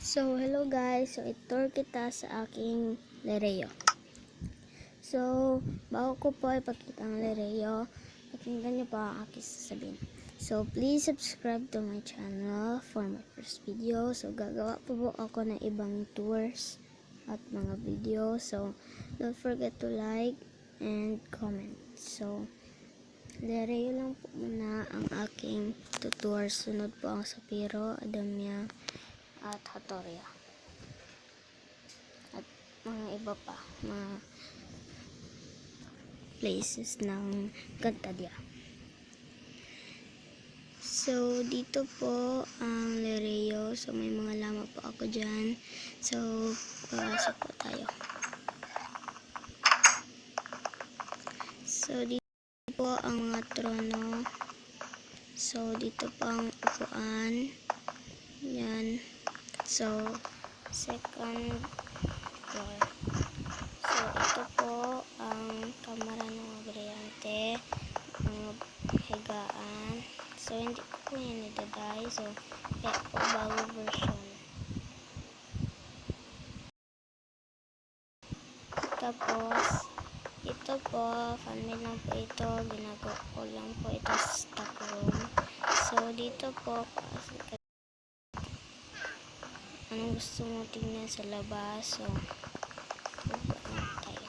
So, hello guys. So, itour kita sa aking Lereo. So, bago ko po ipakita ang Lereo, pakinggan niyo pa ang aking sasabihin. So, please subscribe to my channel for my first video. So, gagawa po ako ng ibang tours at mga video. So, don't forget to like and comment. So, Lereo lang po muna ang aking tutor. Sunod po ang Sapiro, Adamya, at Hatoria at mga iba pa, mga places ng Cantadía. So, dito po ang Lereo. So, may mga lama po ako dyan. So, pasok po tayo. So, dito po ang mga trono. So, dito po ang upuan. Yan. So, second floor. So, ito po ang kamara ng mga brilyante, mga higaan. So, hindi ko po yan idaday. So, kaya po bago version. Tapos, ito po, family lang po ito. Ginagawa ko lang po ito sa stock room. So, dito po, anong gusto mo tingnan sa labas. So, tayo.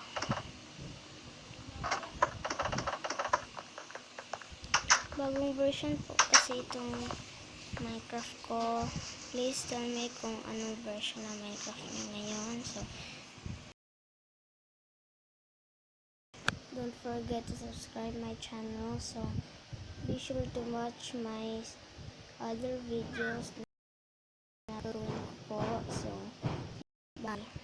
Bagong version po kasi itong Minecraft ko. Please tell me kung anong version ng Minecraft niyo ngayon. So, don't forget to subscribe my channel. So, be sure to watch my other videos na gagawin ko po. So, bye.